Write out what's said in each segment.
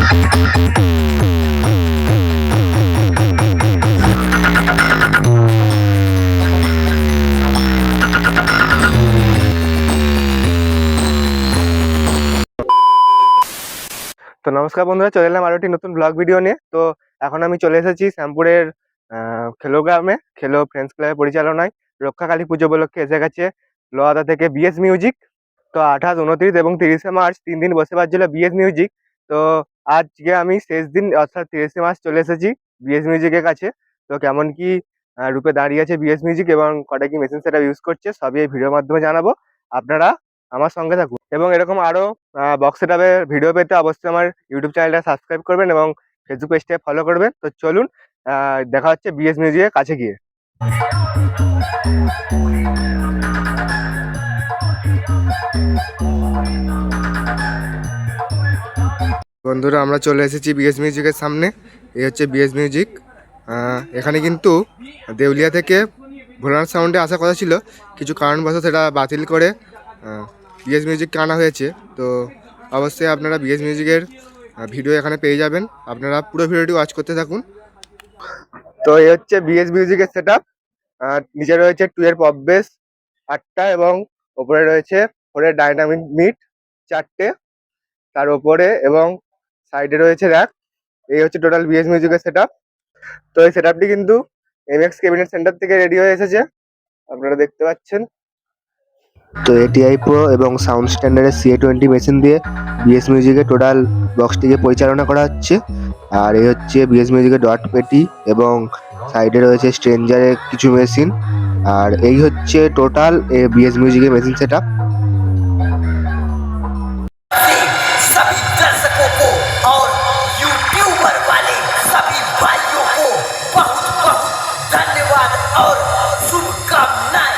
তো নমস্কার বন্ধুরা, চলে এলাম আরো একটি নতুন ব্লগ ভিডিও নিয়ে। তো এখন আমি চলে এসেছি শ্যামপুরের খেলো গ্রামে, খেলো ফ্রেন্ডস ক্লাবের পরিচালনায় রক্ষাকালী পুজো উপলক্ষে এসে গেছে লোহাদা থেকে বিএস মিউজিক। তো 28, 29 এবং 30শে মার্চ 3 দিন বসে পাচ্ছিল বিএস মিউজিক। তো আজকে আমি শেষ দিন অর্থাৎ 30শে মার্চ চলে এসেছি বিএস মিউজিকের কাছে। তো কেমন কি রূপে দাঁড়িয়ে আছে বিএস মিউজিক এবং কটা কি মেশিন সেটআপ ইউজ করছে সবই এই ভিডিওর মাধ্যমে জানাবো। আপনারা আমার সঙ্গে থাকুন এবং এরকম আরো বক্স সেটআপের ভিডিও পেতে অবশ্যই আমার ইউটিউব চ্যানেলটা সাবস্ক্রাইব করবেন এবং ফেসবুক পেজটা ফলো করবেন। তো চলুন দেখা হচ্ছে বিএস মিউজিকের কাছে গিয়ে। বন্ধুরা, আমরা চলে এসেছি বিএস মিউজিকের সামনে। এই হচ্ছে বিএস মিউজিক। এখানে কিন্তু দেউলিয়া থেকে ভোলানাথ সাউন্ডে আসার কথা ছিল, কিছু কারণবশত সেটা বাতিল করে বিএস মিউজিককে আনা হয়েছে। তো অবশ্যই আপনারা বিএস মিউজিকের ভিডিও এখানে পেয়ে যাবেন, আপনারা পুরো ভিডিওটি ওয়াচ করতে থাকুন। তো এই হচ্ছে বিএস মিউজিকের সেটআপ। নিচে রয়েছে 2 এর পপ বেস 8টা এবং ওপরে রয়েছে 4 এর ডাইনামিক মিড 4টে, তার ওপরে এবং সাইডে রয়েছে র্যাক। এই হচ্ছে টোটাল বিএস মিউজিকের সেটআপ। তো এই সেটআপটি কিন্তু এমএক্স ক্যাবিনেট সেন্টার থেকে রেডি হয়ে এসেছে, আপনারা দেখতে পাচ্ছেন। তো এটিআই প্রো এবং সাউন্ড স্ট্যান্ডার্ডের CA20 মেশিন দিয়ে বিএস মিউজিকের টোটাল বক্সটিকে পরিচালনা করা হচ্ছে। আর এই হচ্ছে বিএস মিউজিকের ডট পেটি এবং সাইডে রয়েছে স্ট্রেঞ্জারের কিছু মেশিন। আর এই হচ্ছে টোটাল বিএস মিউজিকের মেশিন সেটআপ। सभी दर्शकों को और यूट्यूबर वाले सभी भाइयों को बहुत बहुत धन्यवाद और शुभकामनाएं।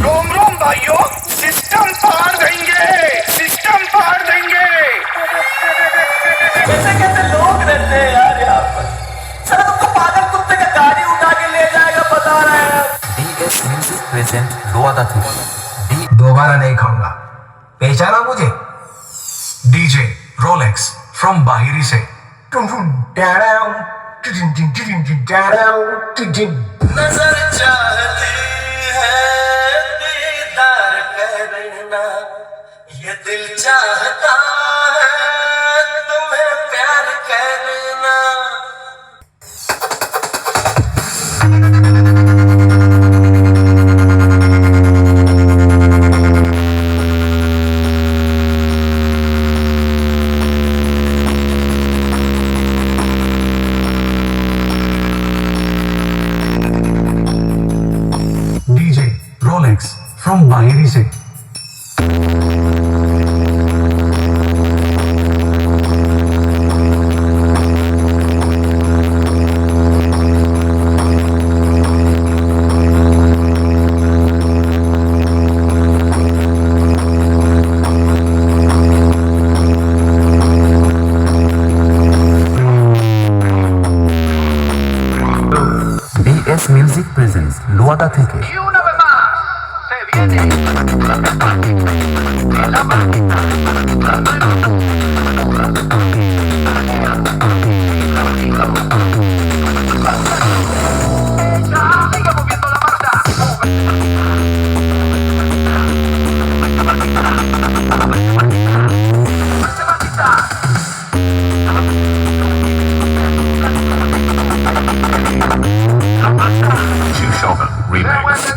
रोम रोम भाइयों, सिस्टम फाड़ देंगे, सिस्टम फाड़ देंगे। कैसे कैसे लोग रहते हैं यार यहाँ पर। सर तुमको पागल कुत्ते का गाड़ी उठा के ले जाएगा बता रहे हैं। BS म्यूजिक प्रेजेंट लोहादा थी। दोबारा नहीं खाऊंगा, पहचाना मुझे? डीजे रोलेक्स फ्रॉम बाहिरी से। नजर चाहती है दीदार करना, ये दिल चाहता है तुम्हें प्यार करना। डीजे रोलेक्स फ्रॉम बाहिरी से। BS म्यूजिक प्रेजेंट्स लोहादा থেকে। Shogun remix.